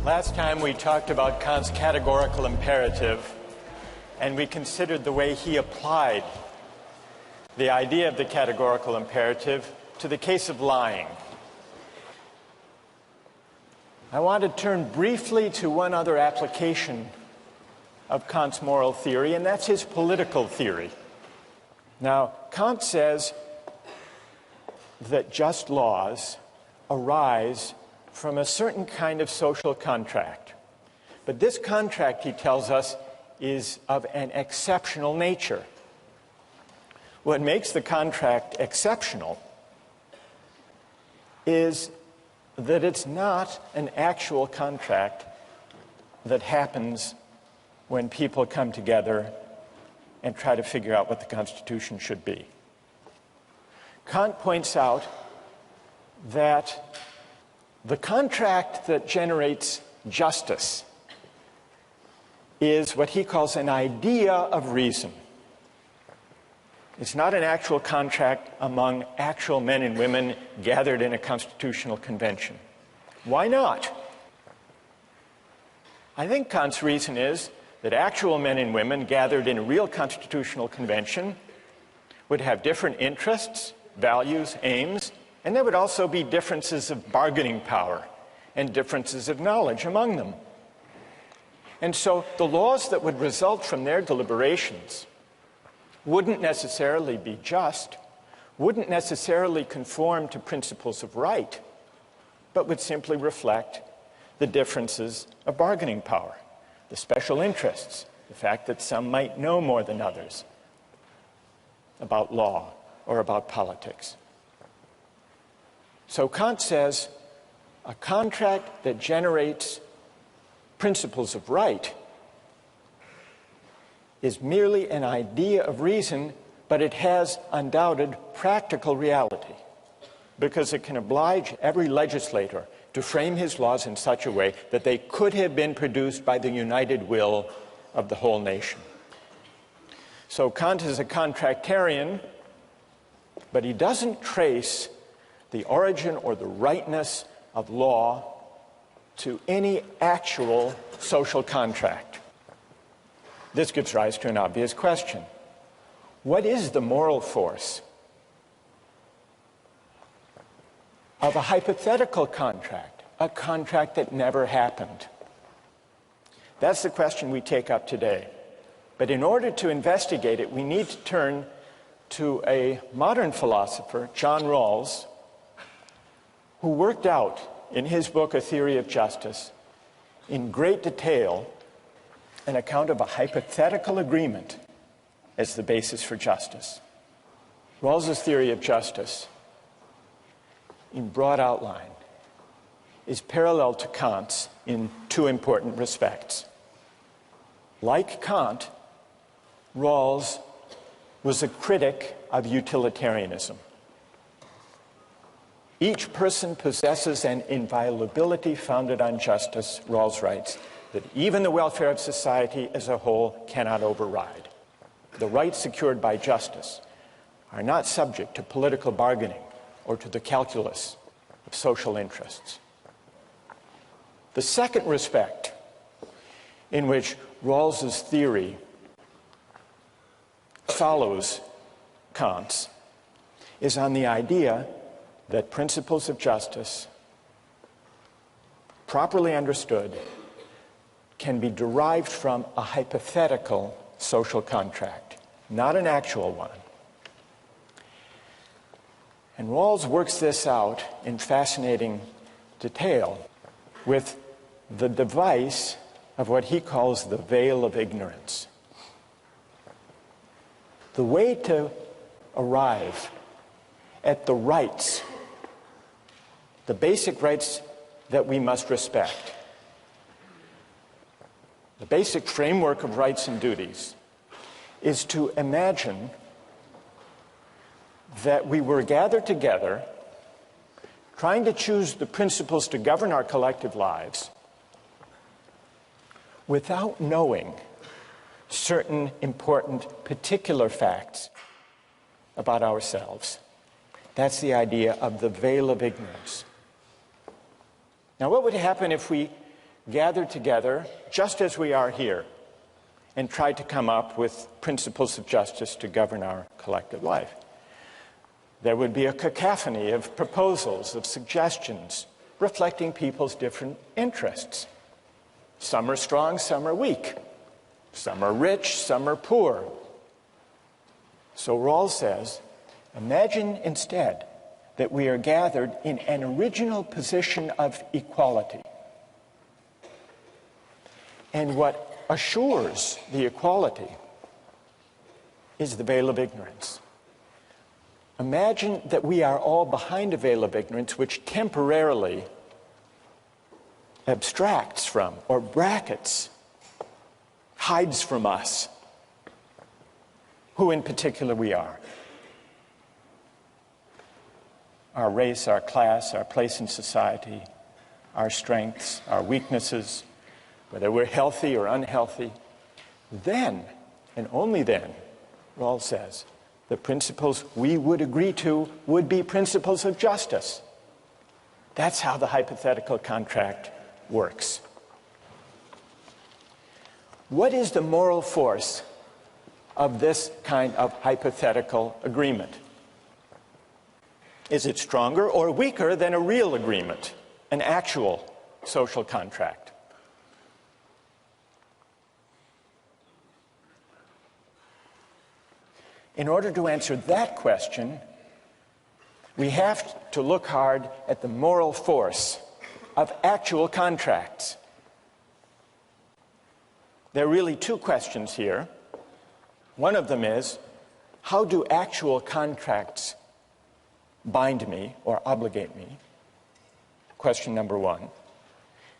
Last time we talked about Kant's categorical imperative, and we considered the way he applied the idea of the categorical imperative to the case of lying. I want to turn briefly to one other application of Kant's moral theory, and that's his political theory. Now, Kant says that just laws arise from a certain kind of social contract. But this contract, he tells us, is of an exceptional nature. What makes the contract exceptional is that it's not an actual contract that happens when people come together and try to figure out what the Constitution should be. Kant points out that the contract that generates justice is what he calls an idea of reason. It's not an actual contract among actual men and women gathered in a constitutional convention. Why not? I think Kant's reason is that actual men and women gathered in a real constitutional convention would have different interests, values, aims, and there would also be differences of bargaining power and differences of knowledge among them. And so the laws that would result from their deliberations wouldn't necessarily be just, wouldn't necessarily conform to principles of right, but would simply reflect the differences of bargaining power, the special interests, the fact that some might know more than others about law or about politics. So Kant says a contract that generates principles of right is merely an idea of reason, but it has undoubted practical reality because it can oblige every legislator to frame his laws in such a way that they could have been produced by the united will of the whole nation. So Kant is a contractarian, but he doesn't trace the origin or the rightness of law to any actual social contract. This gives rise to an obvious question. What is the moral force of a hypothetical contract, a contract that never happened? That's the question we take up today. But in order to investigate it, we need to turn to a modern philosopher, John Rawls, who worked out in his book, A Theory of Justice, in great detail, an account of a hypothetical agreement as the basis for justice. Rawls's theory of justice, in broad outline, is parallel to Kant's in two important respects. Like Kant, Rawls was a critic of utilitarianism. Each person possesses an inviolability founded on justice, Rawls writes, that even the welfare of society as a whole cannot override. The rights secured by justice are not subject to political bargaining or to the calculus of social interests. The second respect in which Rawls's theory follows Kant's is on the idea that principles of justice, properly understood, can be derived from a hypothetical social contract, not an actual one. And Rawls works this out in fascinating detail with the device of what he calls the veil of ignorance. The way to arrive at the rights, the basic rights that we must respect, the basic framework of rights and duties, is to imagine that we were gathered together trying to choose the principles to govern our collective lives without knowing certain important particular facts about ourselves. That's the idea of the veil of ignorance. Now, what would happen if we gathered together just as we are here and tried to come up with principles of justice to govern our collective life. There would be a cacophony of proposals, of suggestions, reflecting people's different interests. Some are strong, some are weak. Some are rich, some are poor. So Rawls says, imagine instead that we are gathered in an original position of equality. And what assures the equality is the veil of ignorance. Imagine that we are all behind a veil of ignorance which temporarily abstracts from or brackets, hides from us who in particular we are. Our race, our class, our place in society, our strengths, our weaknesses, whether we're healthy or unhealthy. Then, and only then, Rawls says, the principles we would agree to would be principles of justice. That's how the hypothetical contract works. What is the moral force of this kind of hypothetical agreement? Is it stronger or weaker than a real agreement, an actual social contract? In order to answer that question, we have to look hard at the moral force of actual contracts. There are really two questions here. One of them is, how do actual contracts bind me or obligate me? Question number one.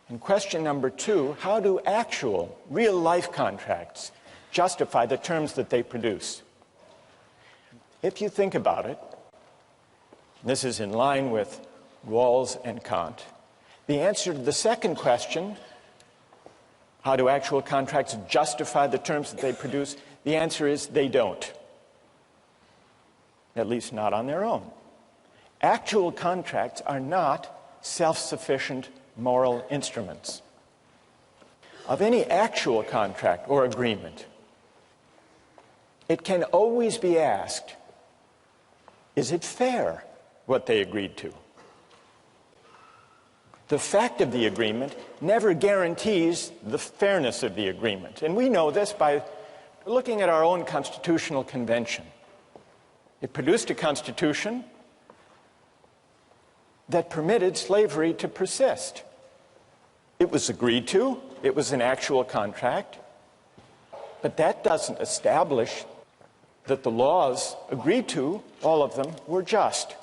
And question number two, how do actual, real-life contracts justify the terms that they produce? If you think about it, this is in line with Rawls and Kant, the answer to the second question, how do actual contracts justify the terms that they produce? The answer is they don't. At least not on their own. Actual contracts are not self-sufficient moral instruments. Of any actual contract or agreement, it can always be asked, is it fair what they agreed to? The fact of the agreement never guarantees the fairness of the agreement. And we know this by looking at our own constitutional convention. It produced a constitution that permitted slavery to persist. It was agreed to, it was an actual contract, but that doesn't establish that the laws agreed to, all of them, were just.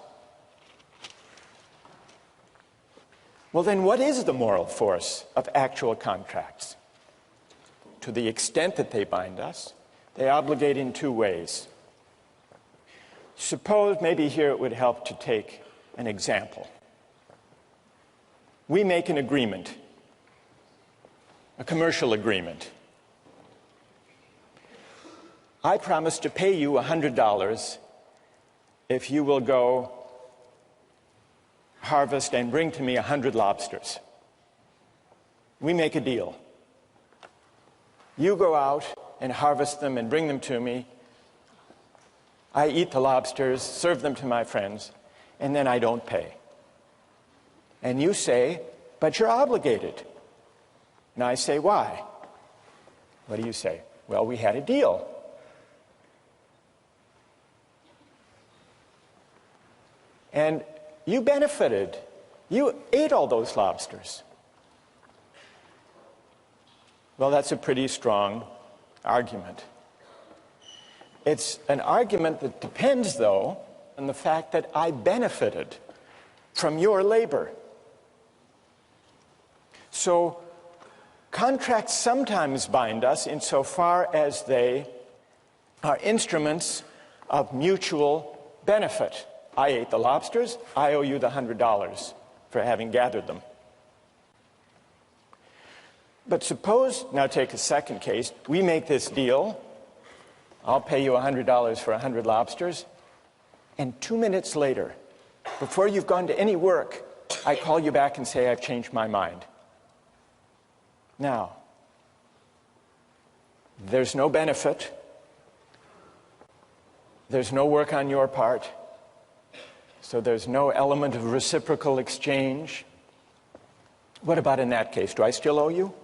Well, then what is the moral force of actual contracts? To the extent that they bind us, they obligate in two ways. Suppose, maybe here it would help to take an example. We make an agreement, a commercial agreement. I promise to pay you $100 if you will go harvest and bring to me 100 lobsters. We make a deal. You go out and harvest them and bring them to me. I eat the lobsters, serve them to my friends, and then I don't pay. And you say, but you're obligated. And I say, why? What do you say? Well, we had a deal. And you benefited. You ate all those lobsters. Well, that's a pretty strong argument. It's an argument that depends, though, on the fact that I benefited from your labor. So contracts sometimes bind us insofar as they are instruments of mutual benefit. I ate the lobsters, I owe you the $100 for having gathered them. But suppose, now take a second case, we make this deal, I'll pay you $100 for 100 lobsters, and 2 minutes later, before you've gone to any work, I call you back and say, I've changed my mind. Now, there's no benefit. There's no work on your part. So there's no element of reciprocal exchange. What about in that case? Do I still owe you?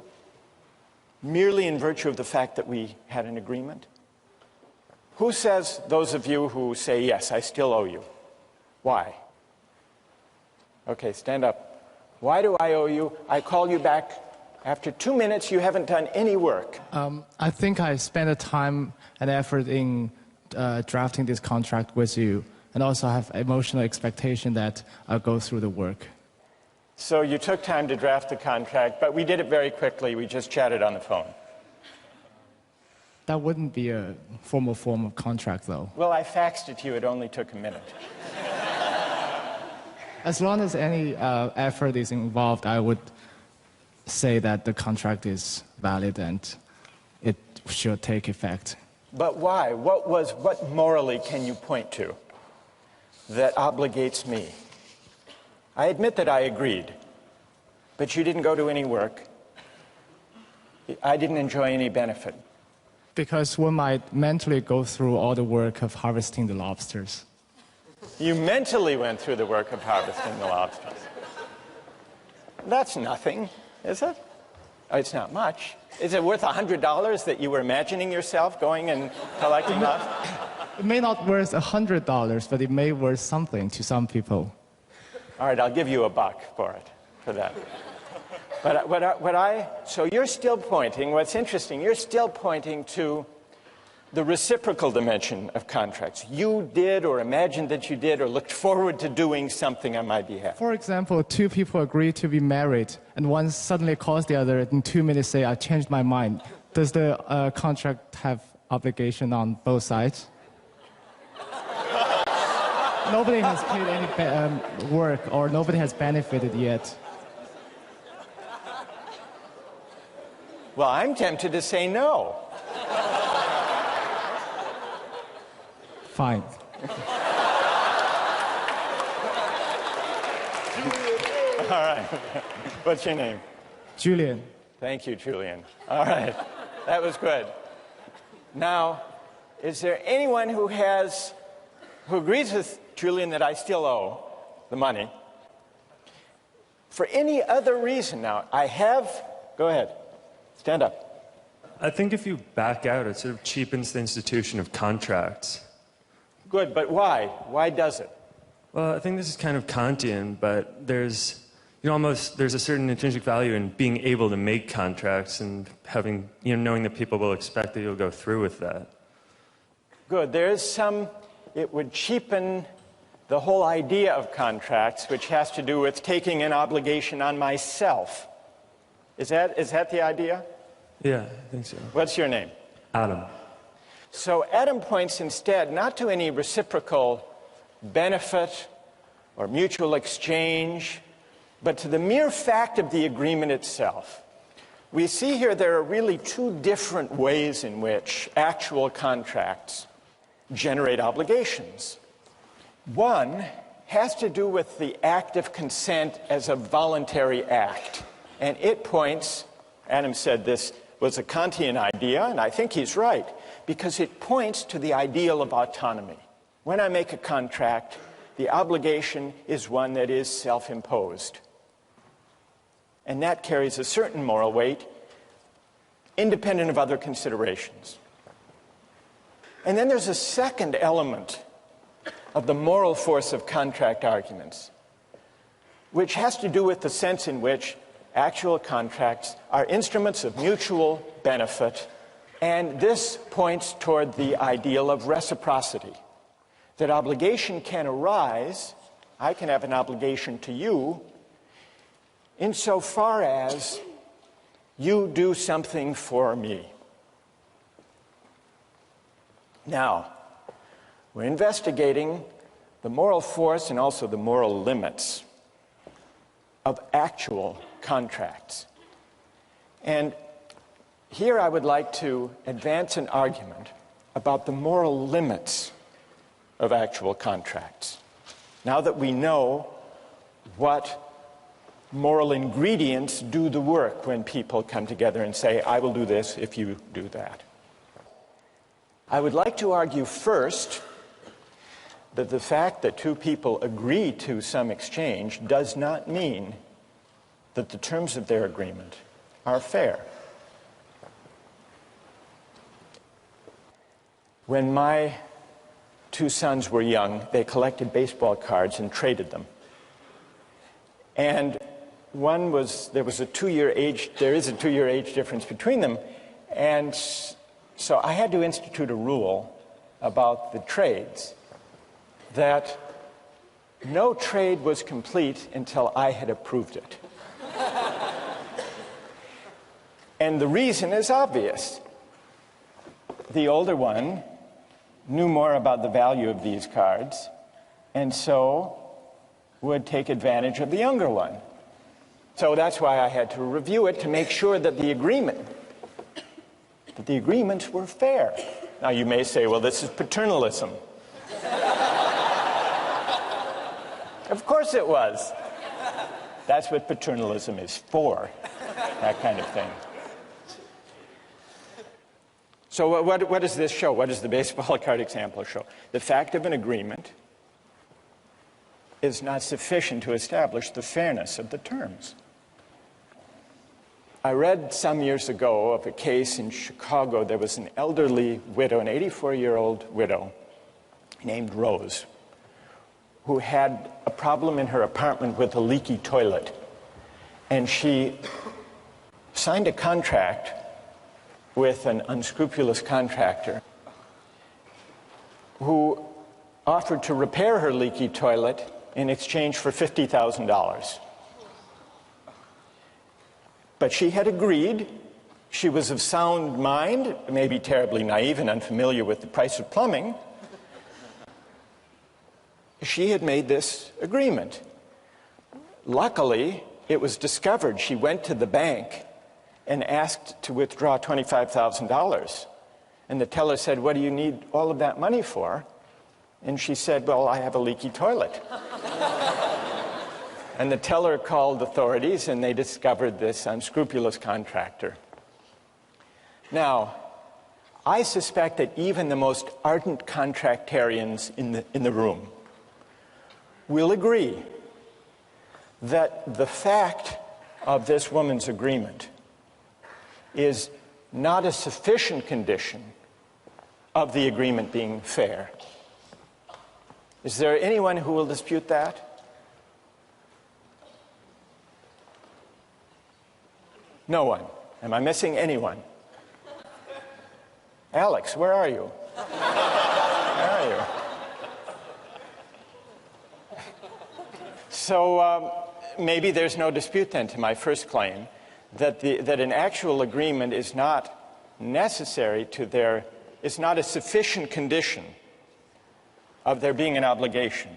Merely in virtue of the fact that we had an agreement? Who says, those of you who say, yes, I still owe you? Why? Okay, stand up. Why do I owe you? I call you back. After 2 minutes, you haven't done any work. I think I spent the time and effort in drafting this contract with you, and also have emotional expectation that I'll go through the work. So you took time to draft the contract, but we did it very quickly. We just chatted on the phone. That wouldn't be a formal form of contract, though. Well, I faxed it to you. It only took a minute. As long as any effort is involved, I would say that the contract is valid and it should take effect. But why? What morally can you point to that obligates me? I admit that I agreed, but you didn't go to any work. I didn't enjoy any benefit. Because one might mentally go through all the work of harvesting the lobsters. You mentally went through the work of harvesting the lobsters. That's nothing, is it? Oh, it's not much. Is it worth $100 that you were imagining yourself going and collecting lobsters? It may not worth $100, but it may worth something to some people. All right, I'll give you $1 for it, for that. But so you're still pointing, what's interesting, you're still pointing to the reciprocal dimension of contracts. You did or imagined that you did or looked forward to doing something on my behalf. For example, two people agree to be married, and one suddenly calls the other in 2 minutes say, I changed my mind. Does the contract have obligation on both sides? Nobody has paid any work, or nobody has benefited yet. Well, I'm tempted to say no. Fine. All right. What's your name? Julian. Thank you, Julian. All right. That was good. Now, is there anyone who agrees with Julian that I still owe the money? For any other reason now, go ahead, stand up. I think if you back out, it sort of cheapens the institution of contracts. Good, but why? Why does it? Well, I think this is kind of Kantian, but there's a certain intrinsic value in being able to make contracts and having, knowing that people will expect that you'll go through with that. Good, it would cheapen the whole idea of contracts, which has to do with taking an obligation on myself. Is that the idea? Yeah, I think so. What's your name? Adam. So Adam points instead not to any reciprocal benefit or mutual exchange, but to the mere fact of the agreement itself. We see here there are really two different ways in which actual contracts generate obligations. One has to do with the act of consent as a voluntary act. And it points, Adam said this was a Kantian idea, and I think he's right, because it points to the ideal of autonomy. When I make a contract, the obligation is one that is self-imposed. And that carries a certain moral weight, independent of other considerations. And then there's a second element of the moral force of contract arguments, which has to do with the sense in which actual contracts are instruments of mutual benefit, and this points toward the ideal of reciprocity. That obligation can arise, I can have an obligation to you, insofar as you do something for me. Now, we're investigating the moral force and also the moral limits of actual contracts. And here I would like to advance an argument about the moral limits of actual contracts. Now that we know what moral ingredients do the work when people come together and say, I will do this if you do that. I would like to argue first that the fact that two people agree to some exchange does not mean that the terms of their agreement are fair. When my two sons were young, they collected baseball cards and traded them. And there is a 2-year age difference between them, and so I had to institute a rule about the trades that no trade was complete until I had approved it. And the reason is obvious. The older one knew more about the value of these cards, and so would take advantage of the younger one. So that's why I had to review it to make sure that the agreements were fair. Now you may say, well, this is paternalism. Of course it was. That's what paternalism is for, that kind of thing. So what does this show? What does the baseball card example show? The fact of an agreement is not sufficient to establish the fairness of the terms. I read some years ago of a case in Chicago. There was an elderly widow, an 84-year-old widow named Rose, who had a problem in her apartment with a leaky toilet. And she signed a contract with an unscrupulous contractor who offered to repair her leaky toilet in exchange for $50,000. But she had agreed. She was of sound mind, maybe terribly naive and unfamiliar with the price of plumbing. She had made this agreement. Luckily, it was discovered. She went to the bank and asked to withdraw $25,000. And the teller said, what do you need all of that money for? And she said, well, I have a leaky toilet. And the teller called authorities, and they discovered this unscrupulous contractor. Now, I suspect that even the most ardent contractarians in the room will agree that the fact of this woman's agreement is not a sufficient condition of the agreement being fair. Is there anyone who will dispute that? No one. Am I missing anyone? Alex, where are you? Where are you? So maybe there's no dispute then to my first claim that an actual agreement is not necessary to is not a sufficient condition of there being an obligation.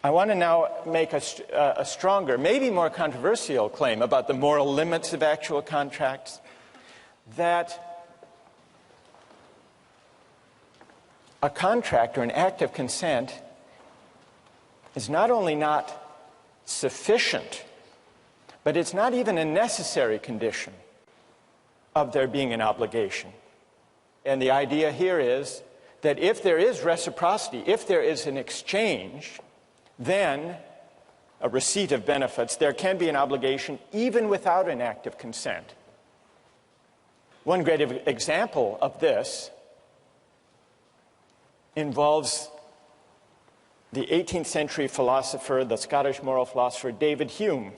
I want to now make a stronger, maybe more controversial claim about the moral limits of actual contracts, that a contract or an act of consent is not only not sufficient, but it's not even a necessary condition of there being an obligation. And the idea here is that if there is reciprocity, if there is an exchange, then a receipt of benefits, there can be an obligation even without an act of consent. One great example of this involves the 18th century philosopher, the Scottish moral philosopher, David Hume.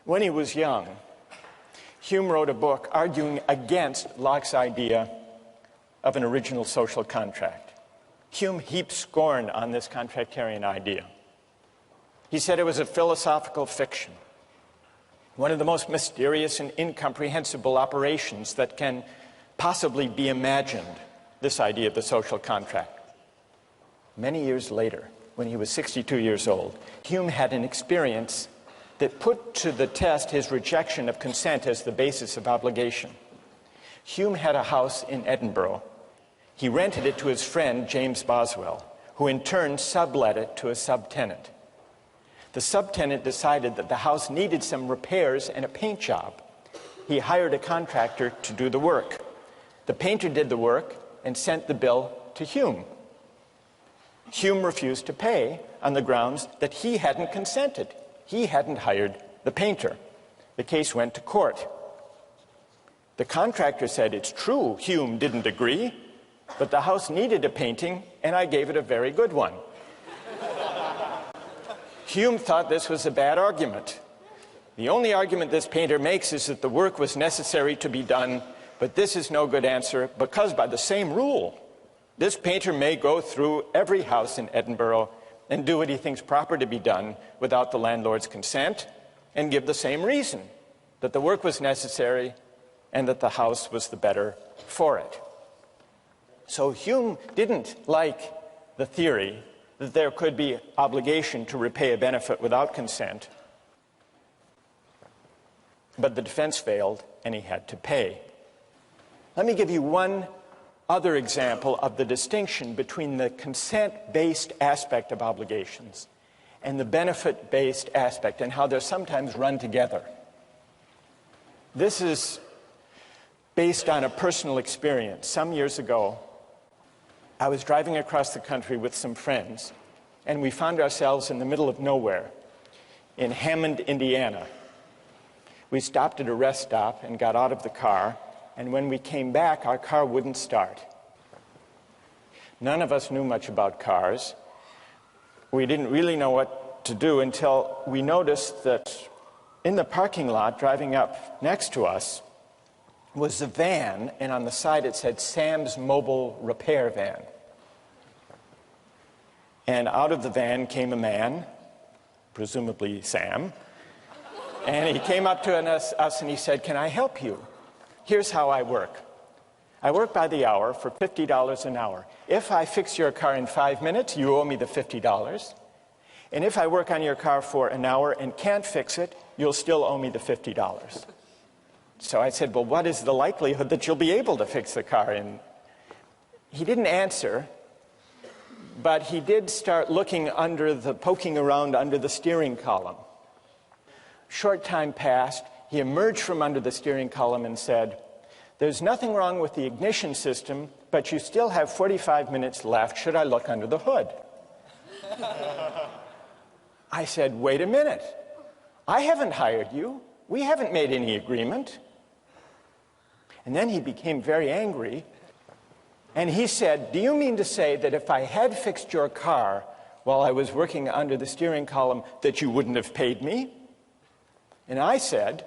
When he was young, Hume wrote a book arguing against Locke's idea of an original social contract. Hume heaped scorn on this contractarian idea. He said it was a philosophical fiction, one of the most mysterious and incomprehensible operations that can possibly be imagined, this idea of the social contract. Many years later, when he was 62 years old, Hume had an experience that put to the test his rejection of consent as the basis of obligation. Hume had a house in Edinburgh. He rented it to his friend, James Boswell, who in turn sublet it to a subtenant. The subtenant decided that the house needed some repairs and a paint job. He hired a contractor to do the work. The painter did the work and sent the bill to Hume. Hume refused to pay on the grounds that he hadn't consented. He hadn't hired the painter. The case went to court. The contractor said, "It's true, Hume didn't agree, but the house needed a painting, and I gave it a very good one." Hume thought this was a bad argument. The only argument this painter makes is that the work was necessary to be done, but this is no good answer because by the same rule, this painter may go through every house in Edinburgh and do what he thinks proper to be done without the landlord's consent and give the same reason, that the work was necessary and that the house was the better for it. So Hume didn't like the theory that there could be obligation to repay a benefit without consent, but the defense failed and he had to pay. Let me give you one other example of the distinction between the consent-based aspect of obligations and the benefit-based aspect, and how they're sometimes run together. This is based on a personal experience. Some years ago, I was driving across the country with some friends, and we found ourselves in the middle of nowhere in Hammond, Indiana. We stopped at a rest stop and got out of the car, and when we came back, our car wouldn't start. None of us knew much about cars. We didn't really know what to do until we noticed that in the parking lot, driving up next to us, was a van, and on the side it said Sam's Mobile Repair Van. And out of the van came a man, presumably Sam, and he came up to us and he said, "Can I help you? Here's how I work. I work by the hour for $50 an hour. If I fix your car in 5 minutes, you owe me the $50. And if I work on your car for an hour and can't fix it, you'll still owe me the $50. So I said, "Well, what is the likelihood that you'll be able to fix the car?" And he didn't answer, but he did start poking around under the steering column. Short time passed. He emerged from under the steering column and said, "There's nothing wrong with the ignition system, but you still have 45 minutes left. Should I look under the hood?" I said, "Wait a minute. I haven't hired you. We haven't made any agreement." And then he became very angry, and he said, "Do you mean to say that if I had fixed your car while I was working under the steering column, that you wouldn't have paid me?" And I said,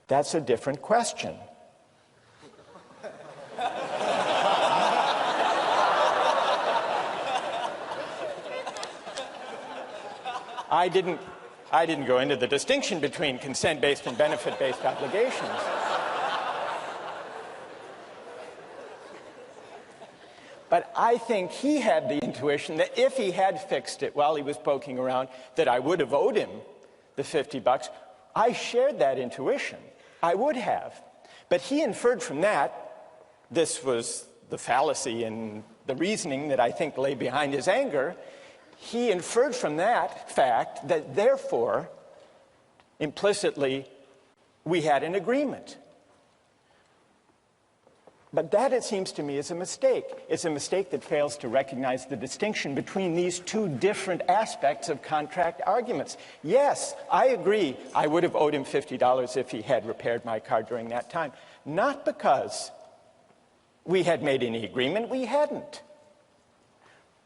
"That's a different question." I didn't go into the distinction between consent-based and benefit-based obligations. But I think he had the intuition that if he had fixed it while he was poking around, that I would have owed him the $50. I shared that intuition. I would have. But he inferred from that, this was the fallacy in the reasoning that I think lay behind his anger, he inferred from that fact that therefore, implicitly, we had an agreement. But that, it seems to me, is a mistake. It's a mistake that fails to recognize the distinction between these two different aspects of contract arguments. Yes, I agree I would have owed him $50 if he had repaired my car during that time. Not because we had made any agreement, we hadn't.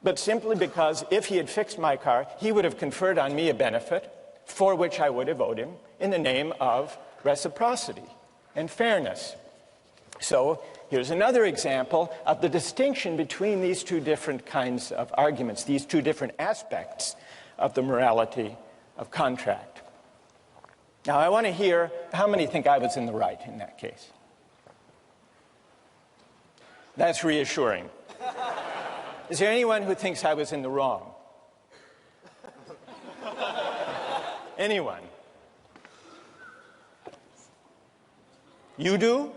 But simply because if he had fixed my car, he would have conferred on me a benefit for which I would have owed him in the name of reciprocity and fairness. So here's another example of the distinction between these two different kinds of arguments, these two different aspects of the morality of contract. Now, I want to hear how many think I was in the right in that case. That's reassuring. Is there anyone who thinks I was in the wrong? Anyone? You do?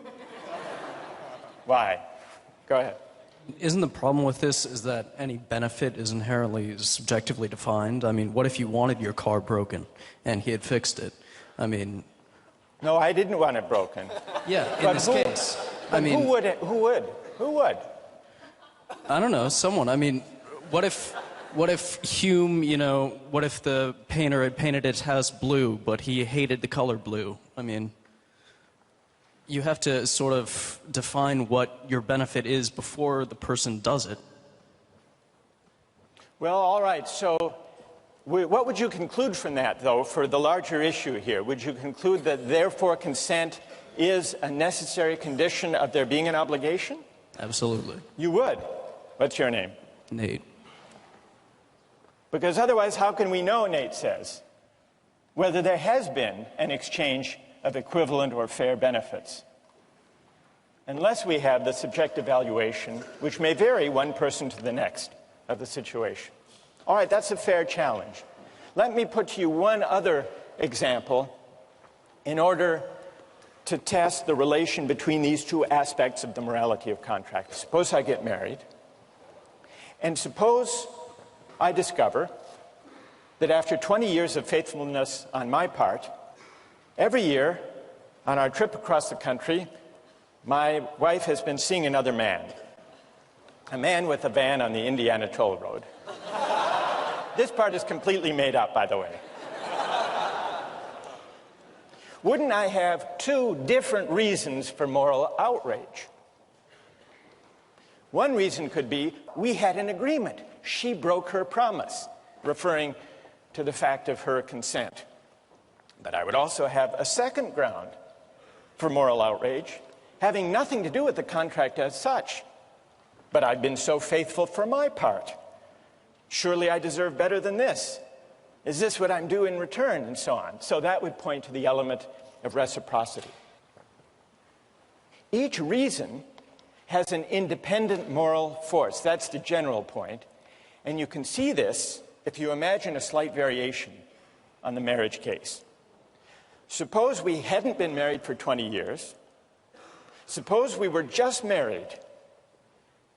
Why? Go ahead. isn't the problem with this is that any benefit is inherently subjectively defined? I mean, what if you wanted your car broken and he had fixed it? I mean... No, I didn't want it broken. Yeah, in this case. I mean... Who would? I don't know, someone. I mean, what if Hume, what if the painter had painted his house blue, but he hated the color blue? I mean... You have to sort of define what your benefit is before the person does it. Well, all right. So what would you conclude from that, though, for the larger issue here? Would you conclude that, therefore, consent is a necessary condition of there being an obligation? Absolutely. You would? What's your name? Nate. Because otherwise, how can we know, Nate says, whether there has been an exchange of equivalent or fair benefits, unless we have the subjective valuation, which may vary one person to the next of the situation. All right, that's a fair challenge. Let me put to you one other example in order to test the relation between these two aspects of the morality of contract. Suppose I get married, and suppose I discover that after 20 years of faithfulness on my part, every year, on our trip across the country, my wife has been seeing another man. A man with a van on the Indiana toll road. This part is completely made up, by the way. Wouldn't I have two different reasons for moral outrage? One reason could be, we had an agreement. She broke her promise, referring to the fact of her consent. But I would also have a second ground for moral outrage, having nothing to do with the contract as such. But I've been so faithful for my part. Surely I deserve better than this. Is this what I'm due in return? And so on. So that would point to the element of reciprocity. Each reason has an independent moral force. That's the general point. And you can see this if you imagine a slight variation on the marriage case. Suppose we hadn't been married for 20 years. Suppose we were just married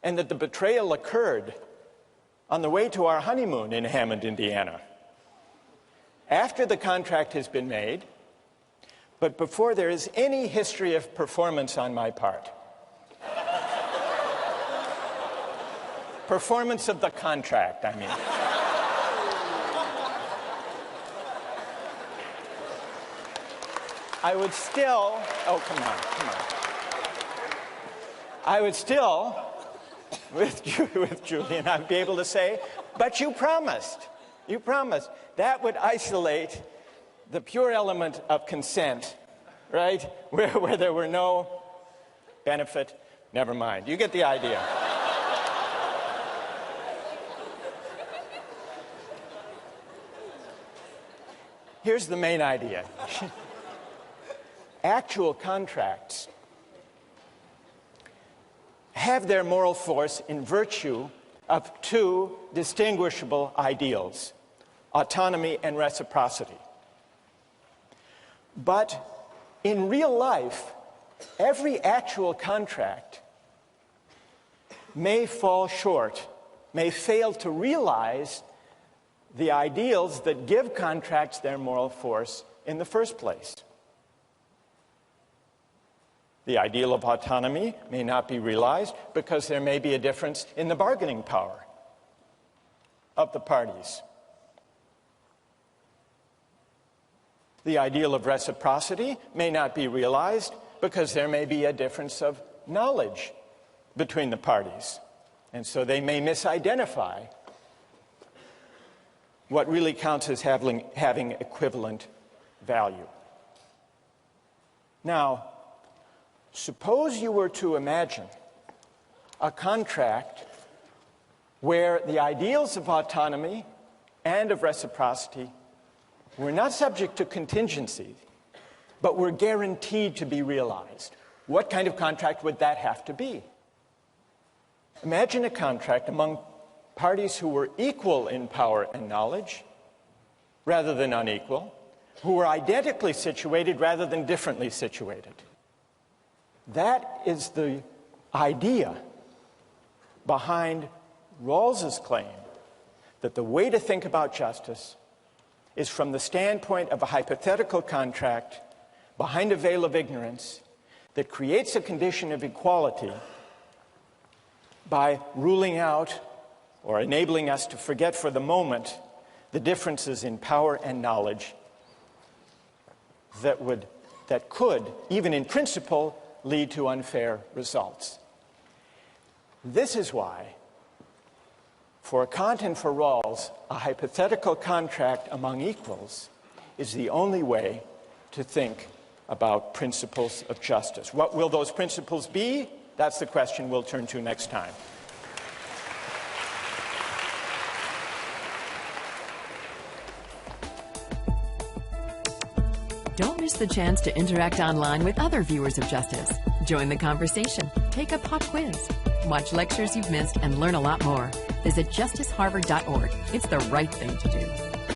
and that the betrayal occurred on the way to our honeymoon in Hammond, Indiana. After the contract has been made, but before there is any history of performance on my part. Performance of the contract, I mean. I would still, oh, come on. I would still, with Julian, I'd be able to say, but you promised. You promised. That would isolate the pure element of consent, right? Where there were no benefit, never mind. You get the idea. Here's the main idea. Actual contracts have their moral force in virtue of two distinguishable ideals, autonomy and reciprocity. But in real life, every actual contract may fall short, may fail to realize the ideals that give contracts their moral force in the first place. The ideal of autonomy may not be realized because there may be a difference in the bargaining power of the parties. The ideal of reciprocity may not be realized because there may be a difference of knowledge between the parties. And so they may misidentify what really counts as having equivalent value. Now, suppose you were to imagine a contract where the ideals of autonomy and of reciprocity were not subject to contingency, but were guaranteed to be realized. What kind of contract would that have to be? Imagine a contract among parties who were equal in power and knowledge rather than unequal, who were identically situated rather than differently situated. That is the idea behind Rawls's claim that the way to think about justice is from the standpoint of a hypothetical contract behind a veil of ignorance that creates a condition of equality by ruling out or enabling us to forget for the moment the differences in power and knowledge that could, even in principle, lead to unfair results. This is why, for Kant and for Rawls, a hypothetical contract among equals is the only way to think about principles of justice. What will those principles be? That's the question we'll turn to next time. Don't miss the chance to interact online with other viewers of Justice. Join the conversation, take a pop quiz, watch lectures you've missed, and learn a lot more. Visit justiceharvard.org. It's the right thing to do.